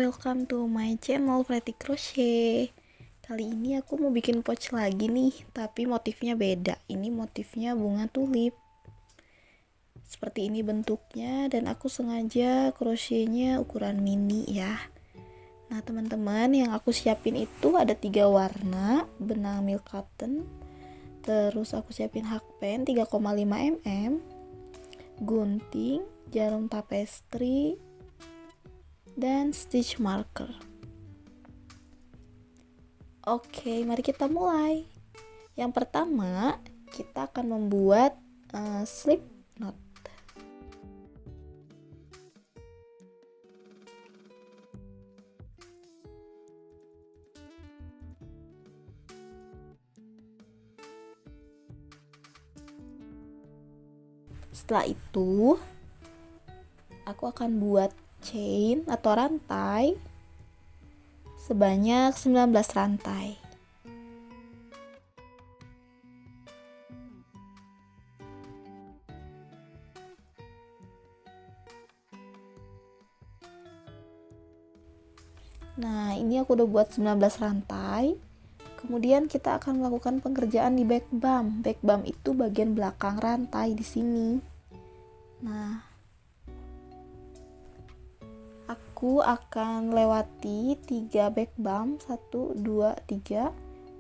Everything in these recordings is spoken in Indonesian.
welcome to my channel Pretty Crochet. Kali ini aku mau bikin pouch lagi nih, tapi motifnya beda. Ini motifnya bunga tulip. Seperti ini bentuknya, dan aku sengaja crochetnya ukuran mini ya. Nah teman-teman, yang aku siapin itu ada 3 warna, benang milk cotton, terus aku siapin hakpen 3,5 mm, gunting, jarum tapestry, dan stitch marker. Oke, mari kita mulai. Yang pertama, kita akan membuat slip knot. Setelah itu, aku akan buat chain atau rantai sebanyak 19 rantai. Nah, ini aku udah buat 19 rantai. Kemudian kita akan melakukan pengerjaan di back bump. Back bump itu bagian belakang rantai di sini. Nah, aku akan lewati 3 back bump, 1, 2, 3,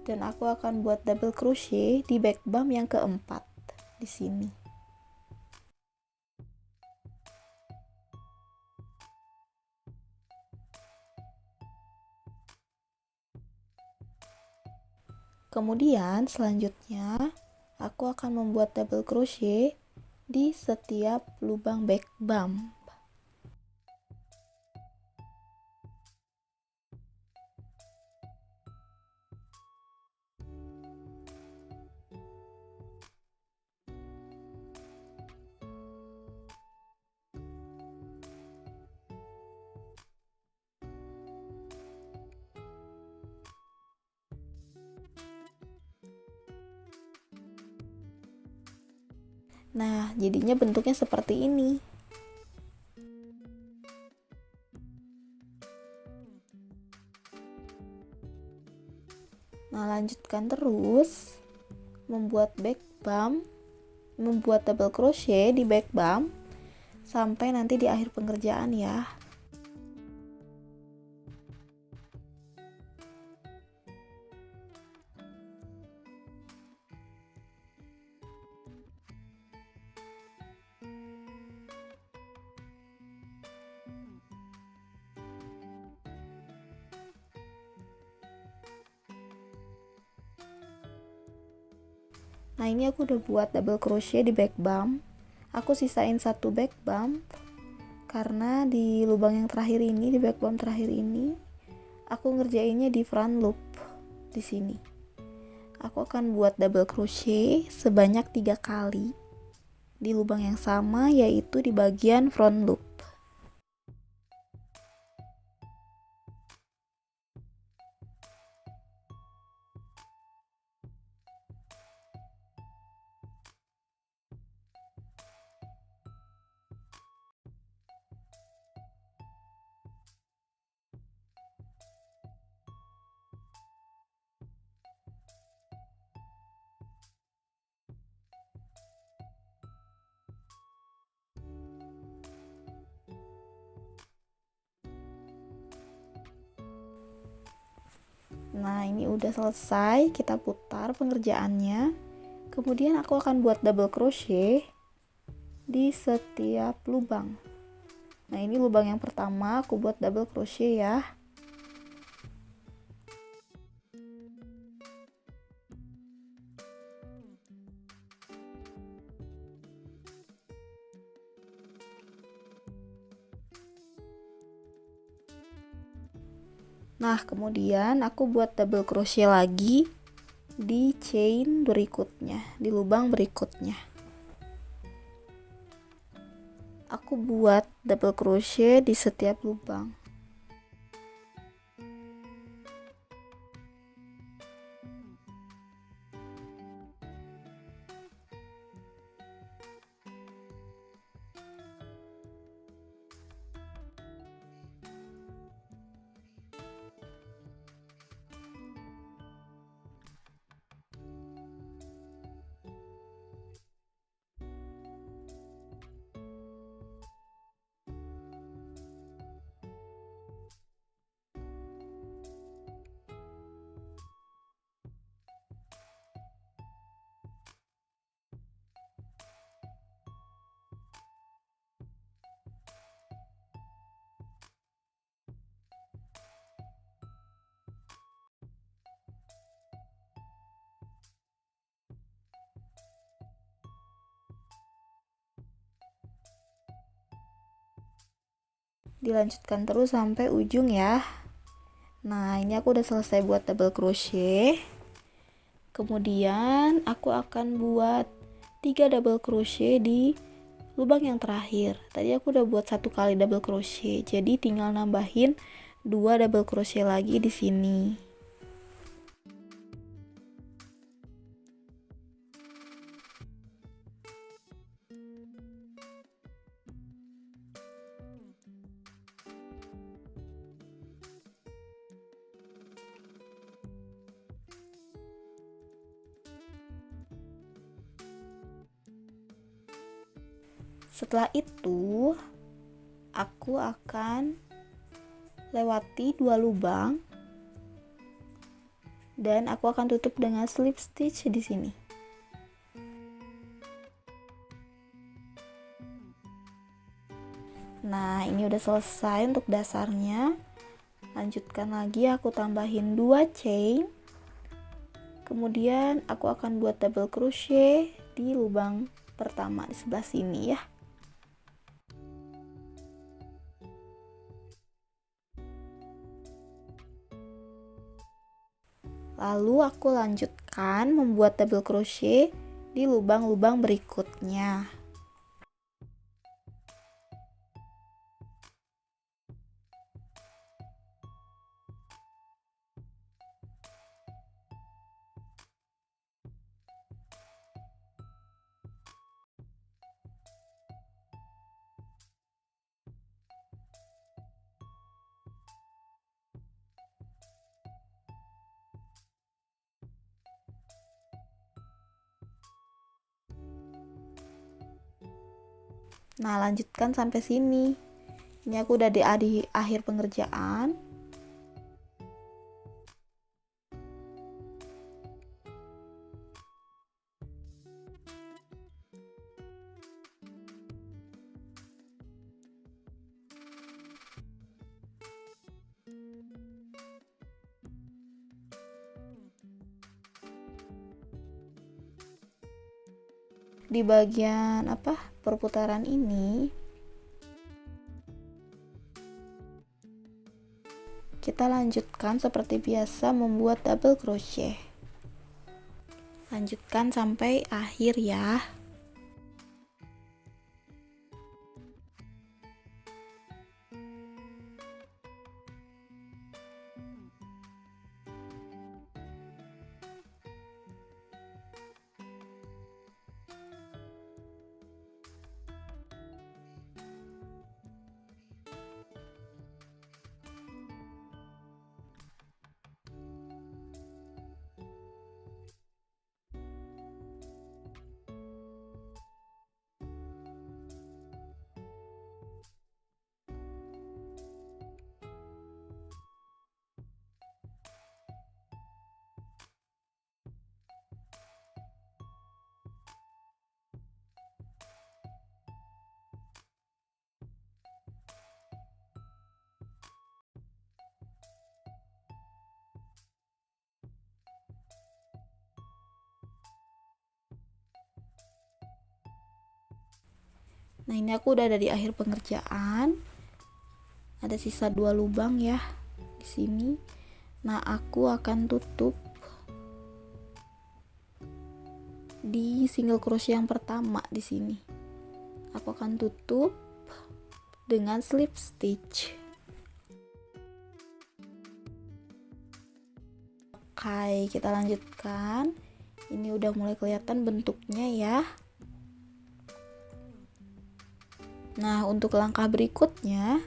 dan aku akan buat double crochet di back bump yang keempat di sini. Kemudian selanjutnya aku akan membuat double crochet di setiap lubang back bump. Nah, jadinya bentuknya seperti ini. Nah, lanjutkan terus membuat back bump, membuat double crochet di back bump sampai nanti di akhir pengerjaan ya. Nah, ini aku udah buat double crochet di back bump. Aku sisain 1 back bump karena di lubang yang terakhir ini, di back bump terakhir ini, aku ngerjainnya di front loop di sini. Aku akan buat double crochet sebanyak 3 kali di lubang yang sama, yaitu di bagian front loop. Nah, ini udah selesai, kita putar pengerjaannya. Kemudian aku akan buat double crochet di setiap lubang. Nah, ini lubang yang pertama aku buat double crochet ya. Nah, kemudian aku buat double crochet lagi di chain berikutnya, di lubang berikutnya. Aku buat double crochet di setiap lubang. Dilanjutkan terus sampai ujung ya. Nah, ini aku udah selesai buat double crochet. Kemudian aku akan buat 3 double crochet di lubang yang terakhir. Tadi aku udah buat 1 kali double crochet, jadi tinggal nambahin 2 double crochet lagi di sini. Setelah itu aku akan lewati 2 lubang dan aku akan tutup dengan slip stitch di sini. Nah, ini udah selesai untuk dasarnya. Lanjutkan lagi, aku tambahin 2 chain. Kemudian aku akan buat double crochet di lubang pertama di sebelah sini ya. Lalu aku lanjutkan membuat double crochet di lubang-lubang berikutnya. Nah, lanjutkan sampai sini. Ini aku udah di akhir pengerjaan. Di bagian perputaran ini kita lanjutkan seperti biasa membuat double crochet. Lanjutkan sampai akhir ya. Nah, ini aku udah ada di akhir pengerjaan. Ada sisa 2 lubang ya di sini. Nah, aku akan tutup di single crochet yang pertama di sini. Aku akan tutup dengan slip stitch. Oke, kita lanjutkan. Ini udah mulai kelihatan bentuknya ya. Nah, untuk langkah berikutnya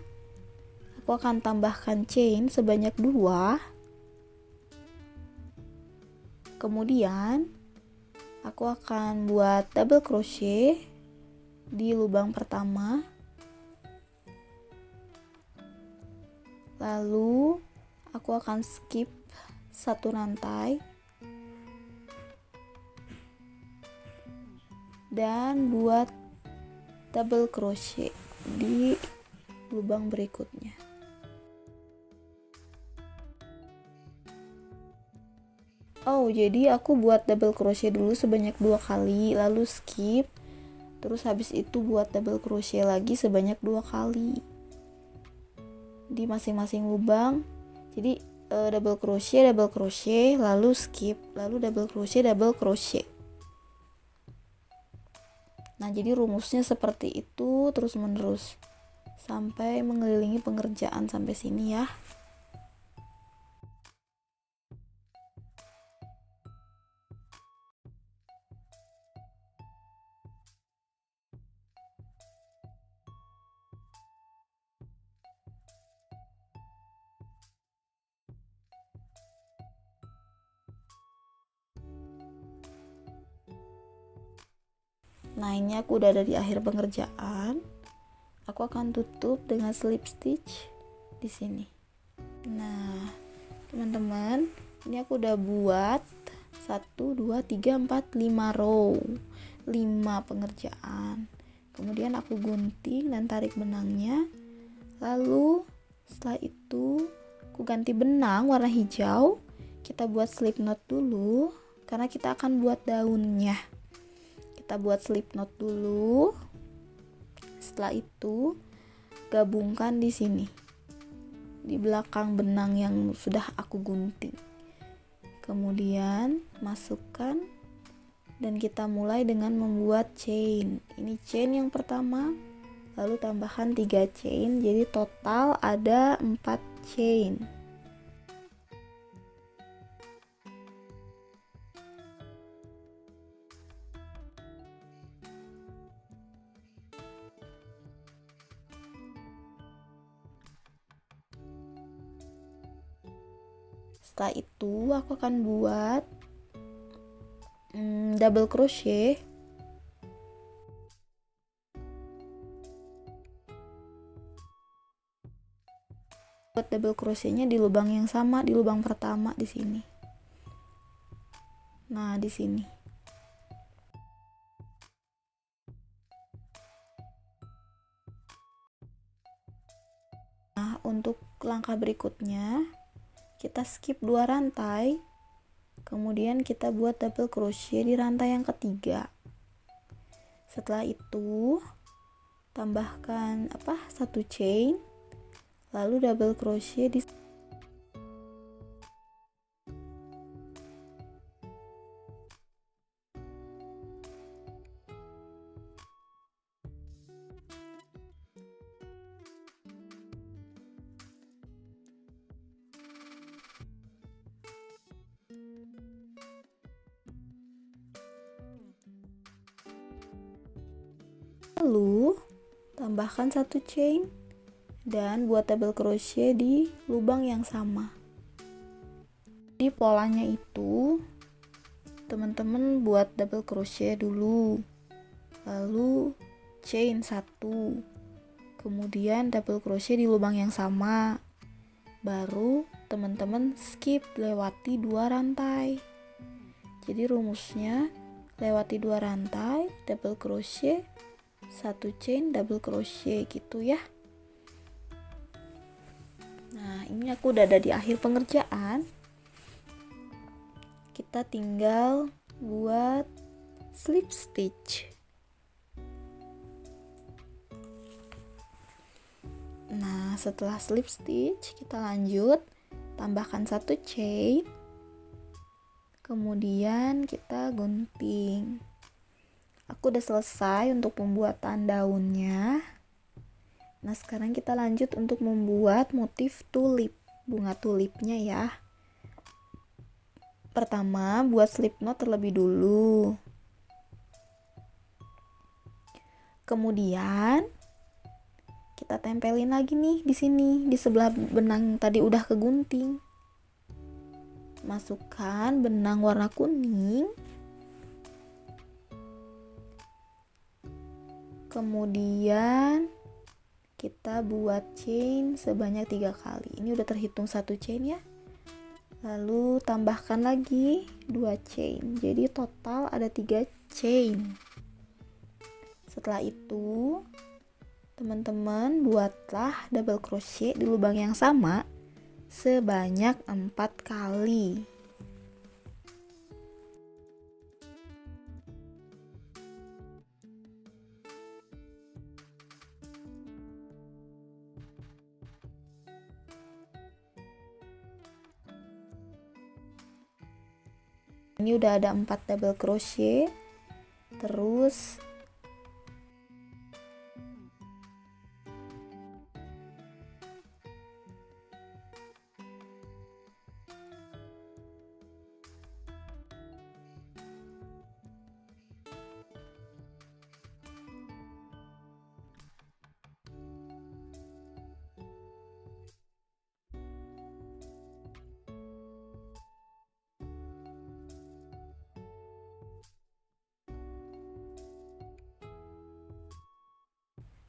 aku akan tambahkan chain sebanyak 2. Kemudian aku akan buat double crochet di lubang pertama. Lalu aku akan skip 1 rantai dan buat double crochet di lubang berikutnya. Oh, jadi aku buat double crochet dulu sebanyak 2 kali, lalu skip, terus habis itu buat double crochet lagi sebanyak 2 kali. di masing-masing lubang. Jadi double crochet, lalu skip, lalu double crochet. Nah, jadi rumusnya seperti itu terus menerus sampai mengelilingi pengerjaan sampai sini ya. Nah, ini aku udah ada di akhir pengerjaan. Aku akan tutup dengan slip stitch di sini. Nah, teman-teman, ini aku udah buat 1 2 3 4 5 row, 5 pengerjaan. Kemudian aku gunting dan tarik benangnya. Lalu setelah itu aku ganti benang warna hijau. Kita buat slip knot dulu karena kita akan buat daunnya. Kita buat slip knot dulu. Setelah itu gabungkan di sini, di belakang benang yang sudah aku gunting. Kemudian masukkan dan kita mulai dengan membuat chain. Ini chain yang pertama, lalu tambahkan 3 chain, jadi total ada 4 chain. Setelah itu aku akan buat double crochet. Buat double crochetnya di lubang yang sama, di lubang pertama di sini. Nah, di sini. Nah, untuk langkah berikutnya kita skip 2 rantai, kemudian kita buat double crochet di rantai yang ketiga. Setelah itu tambahkan 1 chain, lalu double crochet di lalu tambahkan 1 chain dan buat double crochet di lubang yang sama. Di polanya itu teman-teman buat double crochet dulu, lalu chain 1, kemudian double crochet di lubang yang sama, baru teman-teman skip lewati 2 rantai. Jadi rumusnya lewati 2 rantai, double crochet, 1 chain, double crochet gitu ya. Nah, ini aku udah ada di akhir pengerjaan. Kita tinggal buat slip stitch. Nah, setelah slip stitch kita lanjut tambahkan 1 chain, kemudian kita gunting. Aku udah selesai untuk pembuatan daunnya. Nah, sekarang kita lanjut untuk membuat motif tulip, bunga tulipnya ya. Pertama, buat slip knot terlebih dulu. Kemudian kita tempelin lagi nih di sini, di sebelah benang yang tadi udah kegunting. Masukkan benang warna kuning. Kemudian kita buat chain sebanyak 3 kali. Ini udah terhitung 1 chain ya. Lalu tambahkan lagi 2 chain. Jadi total ada 3 chain. Setelah itu teman-teman buatlah double crochet di lubang yang sama sebanyak 4 kali. Ini udah ada 4 double crochet. Terus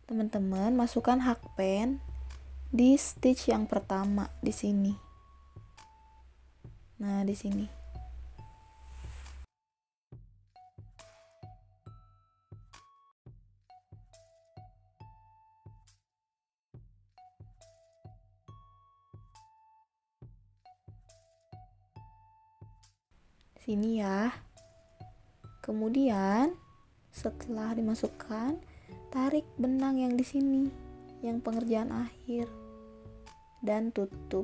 teman-teman masukkan hakpen di stitch yang pertama di sini. Nah, di sini. Sini ya. Kemudian setelah dimasukkan, tarik benang yang di sini, yang pengerjaan akhir, dan tutup.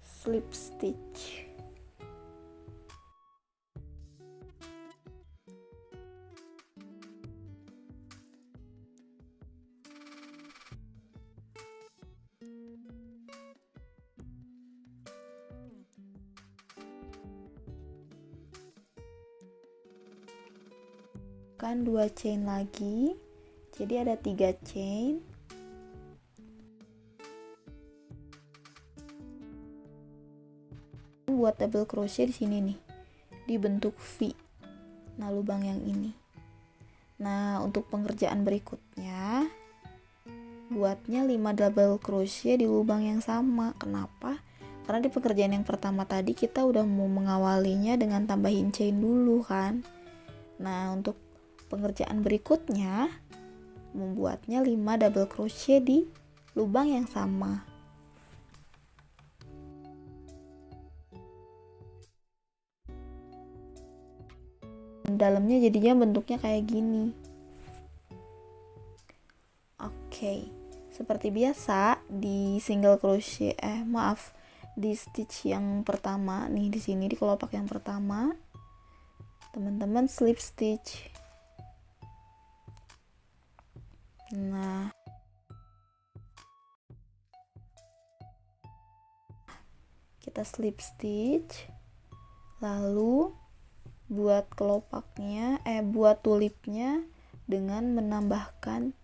Slip stitch. Kan 2 chain lagi, jadi ada 3 chain. Buat double crochet di sini nih, di bentuk V. Nah, lubang yang ini. Nah, untuk pengerjaan berikutnya, buatnya 5 double crochet di lubang yang sama. Kenapa? Karena di pekerjaan yang pertama tadi kita udah mau mengawalinya dengan tambahin chain dulu kan. Nah, untuk pengerjaan berikutnya membuatnya 5 double crochet di lubang yang sama. Dalamnya jadinya bentuknya kayak gini. Oke, seperti biasa di single crochet di stitch yang pertama nih, di sini di kelopak yang pertama teman-teman slip stitch. Nah, kita slip stitch, lalu buat kelopaknya, buat tulipnya dengan menambahkan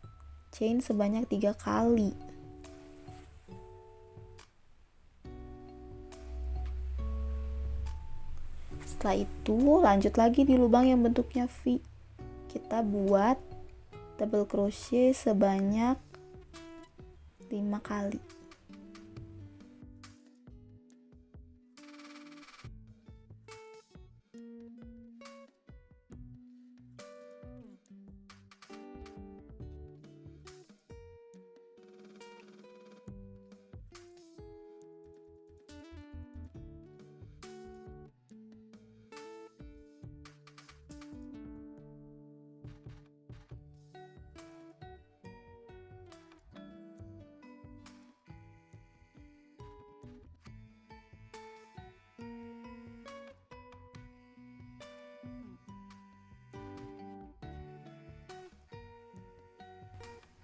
chain sebanyak 3 kali. Setelah itu lanjut lagi di lubang yang bentuknya V. Kita buat double crochet sebanyak 5 kali.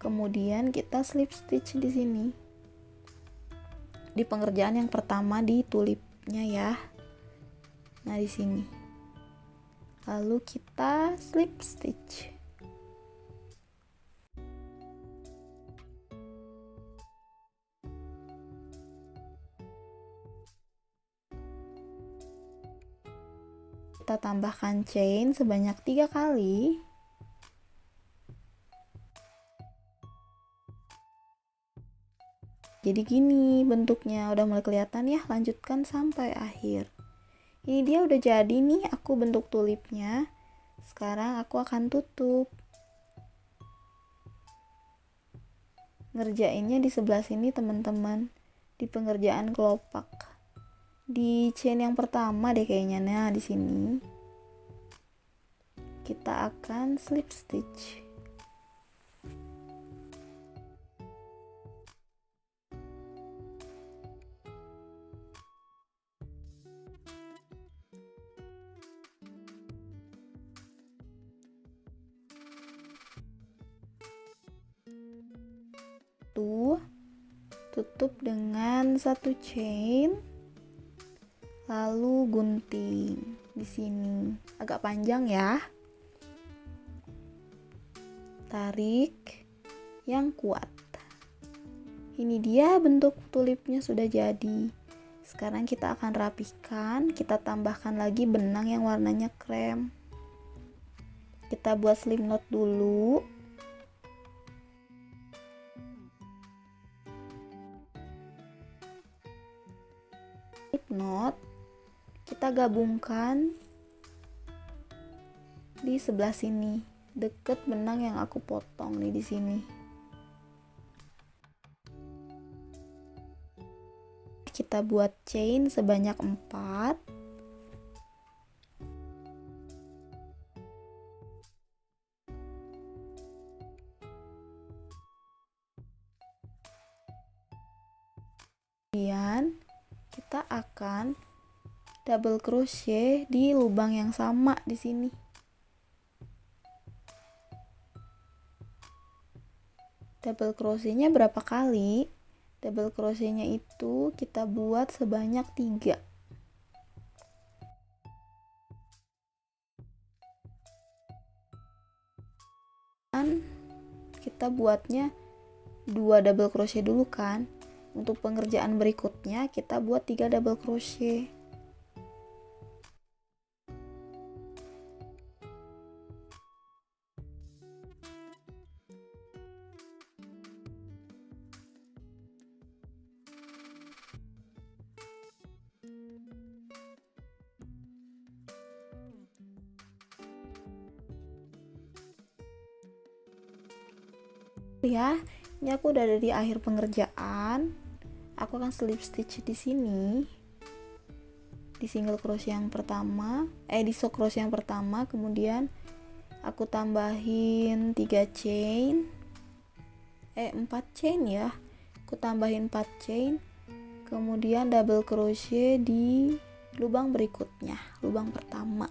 Kemudian kita slip stitch di sini. Di pengerjaan yang pertama di tulipnya ya. Nah, di sini. Lalu kita slip stitch. Kita tambahkan chain sebanyak 3 kali. Jadi gini bentuknya, udah mulai kelihatan ya. Lanjutkan sampai akhir. Ini dia udah jadi nih aku bentuk tulipnya. Sekarang aku akan tutup. Ngerjainnya di sebelah sini teman-teman, di pengerjaan kelopak. Di chain yang pertama deh kayaknya. Nah, di sini kita akan slip stitch. itu tutup dengan satu chain, lalu gunting di sini. Agak panjang ya. Tarik yang kuat. Ini dia bentuk tulipnya sudah jadi. Sekarang kita akan rapihkan, kita tambahkan lagi benang yang warnanya krem. Kita buat slip knot dulu. Slip knot kita gabungkan di sebelah sini, deket benang yang aku potong nih di sini. Kita buat chain sebanyak 4. Kemudian kita akan double crochet di lubang yang sama di sini. Double crochetnya berapa kali? Double crochetnya itu kita buat sebanyak 3. Dan kita buatnya 2 double crochet dulu kan. Untuk pengerjaan berikutnya kita buat 3 double crochet. Ya, ini aku udah ada di akhir pengerjaan. Aku akan slip stitch di sini. Di single crochet yang pertama, di sock crochet yang pertama, kemudian aku tambahin 3 chain. 4 chain ya. Aku tambahin 4 chain. Kemudian double crochet di lubang berikutnya, lubang pertama.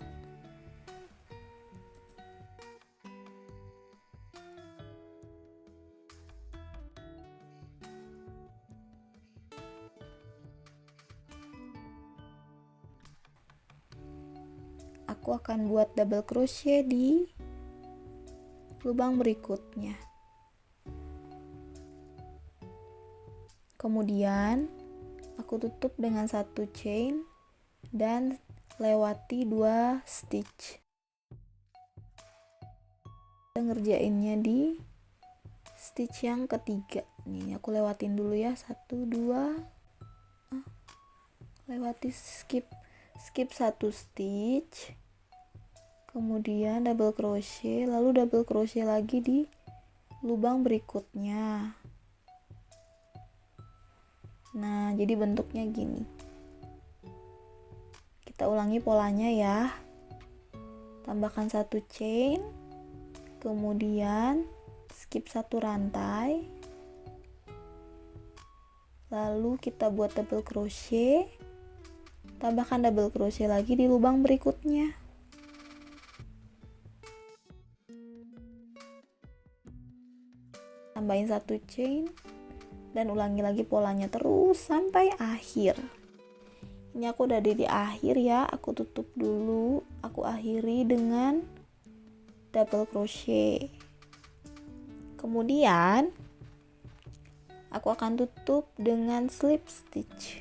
Aku akan buat double crochet di lubang berikutnya. Kemudian aku tutup dengan 1 chain dan lewati 2 stitch. Kita ngerjainnya di stitch yang ketiga. Nih, aku lewatin dulu ya. 1 2. Lewati skip 1 stitch. Kemudian double crochet, lalu double crochet lagi di lubang berikutnya. Nah, jadi bentuknya gini. Kita ulangi polanya ya. Tambahkan 1 chain, kemudian skip 1 rantai, lalu kita buat double crochet, tambahkan double crochet lagi di lubang berikutnya. Tambahin 1 chain dan ulangi lagi polanya terus sampai akhir. Ini aku udah di akhir ya, aku tutup dulu, aku akhiri dengan double crochet. Kemudian aku akan tutup dengan slip stitch.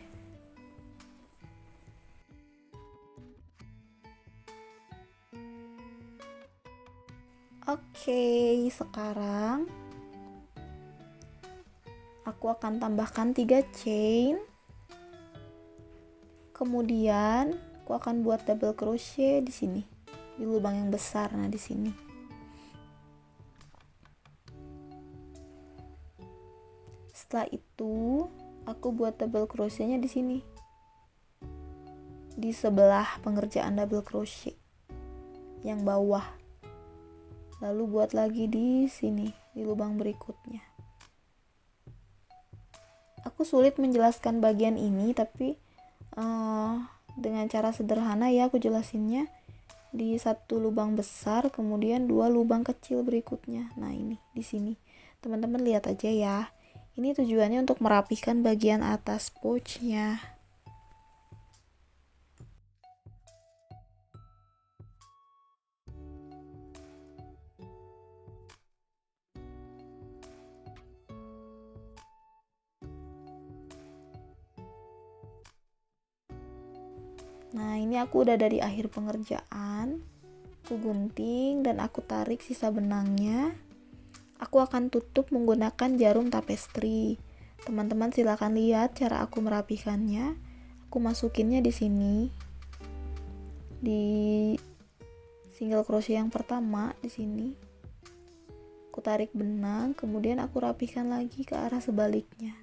Oke, sekarang aku akan tambahkan 3 chain. Kemudian aku akan buat double crochet di sini, di lubang yang besar. Nah, di sini. Setelah itu, aku buat double crochetnya di sini. Di sebelah pengerjaan double crochet yang bawah. Lalu buat lagi di sini, di lubang berikutnya. Aku sulit menjelaskan bagian ini, tapi dengan cara sederhana ya aku jelasinnya. Di 1 lubang besar, kemudian 2 lubang kecil berikutnya. Nah, ini di sini. Teman-teman lihat aja ya. Ini tujuannya untuk merapikan bagian atas pouchnya. Nah, ini aku udah dari akhir pengerjaan. Aku gunting dan aku tarik sisa benangnya. Aku akan tutup menggunakan jarum tapestri. Teman-teman silakan lihat cara aku merapikannya. Aku masukinnya di sini. Di single crochet yang pertama di sini. Aku tarik benang, kemudian aku rapikan lagi ke arah sebaliknya.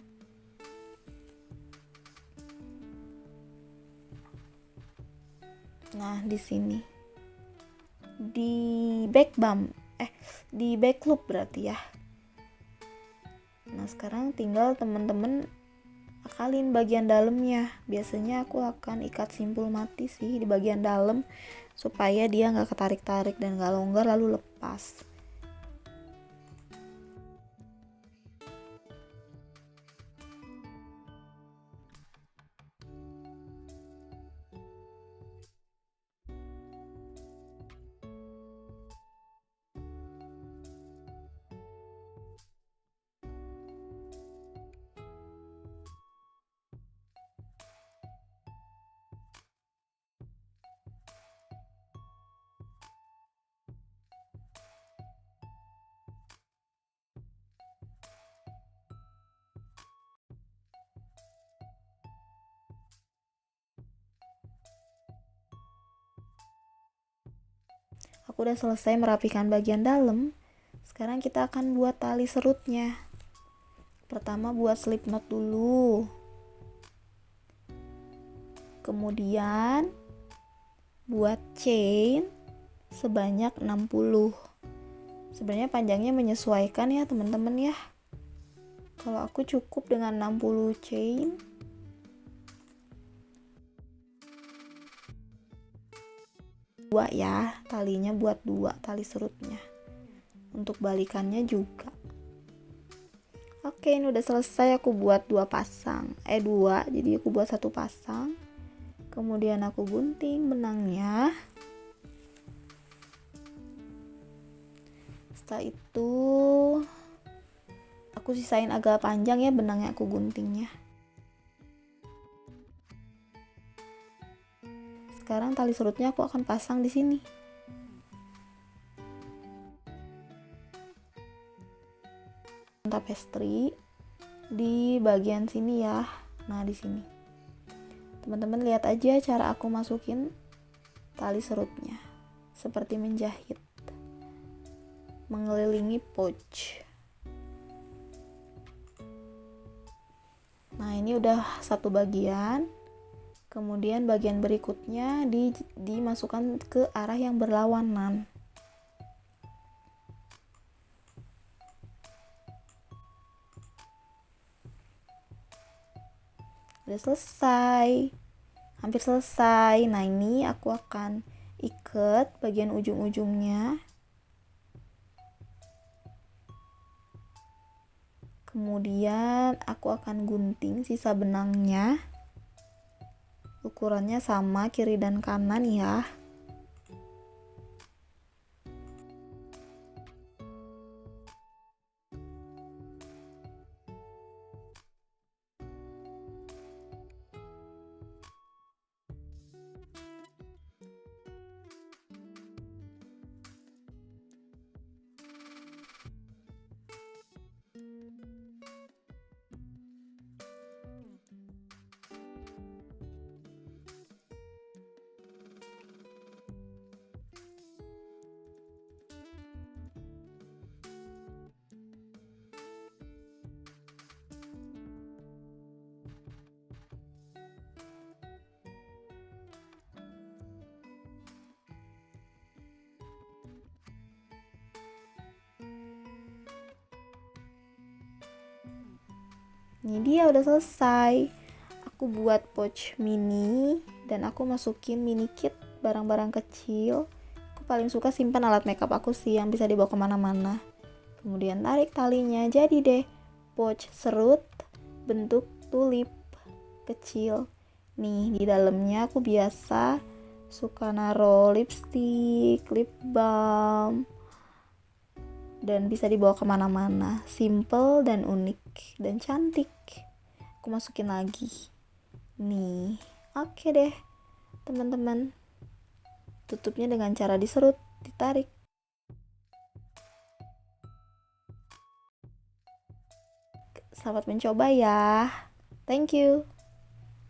Nah, di sini. Di back loop berarti ya. Nah, sekarang tinggal teman-teman akalin bagian dalamnya. Biasanya aku akan ikat simpul mati sih di bagian dalam supaya dia nggak ketarik-tarik dan nggak longgar lalu lepas. Aku udah selesai merapikan bagian dalam. Sekarang kita akan buat tali serutnya. Pertama buat slip knot dulu. Kemudian buat chain sebanyak 60. Sebenarnya panjangnya menyesuaikan ya teman-teman ya. Kalau aku cukup dengan 60 chain. Dua ya, talinya buat 2 tali serutnya. Untuk balikannya juga. Oke, ini udah selesai. Aku buat 2 pasang. 2, jadi aku buat 1 pasang. Kemudian aku gunting benangnya. Setelah itu aku sisain agak panjang ya benangnya aku guntingnya. Sekarang tali serutnya aku akan pasang di sini. Tapestri di bagian sini ya. Nah, di sini. Teman-teman lihat aja cara aku masukin tali serutnya. Seperti menjahit. Mengelilingi pouch. Nah, ini udah satu bagian. Kemudian bagian berikutnya dimasukkan ke arah yang berlawanan. Udah selesai. Hampir selesai. Nah, ini aku akan ikat bagian ujung-ujungnya. Kemudian aku akan gunting sisa benangnya. Ukurannya sama kiri dan kanan ya. Ini dia udah selesai. Aku buat pouch mini dan aku masukin mini kit barang-barang kecil. Aku paling suka simpan alat makeup aku sih yang bisa dibawa kemana-mana. Kemudian tarik talinya, jadi deh pouch serut bentuk tulip kecil. Nih, di dalamnya aku biasa suka naro lipstick, lip balm, dan bisa dibawa kemana-mana. Simple dan unik dan cantik. Aku masukin lagi. Nih, oke deh teman-teman. Tutupnya dengan cara diserut, ditarik. Selamat mencoba ya. Thank you.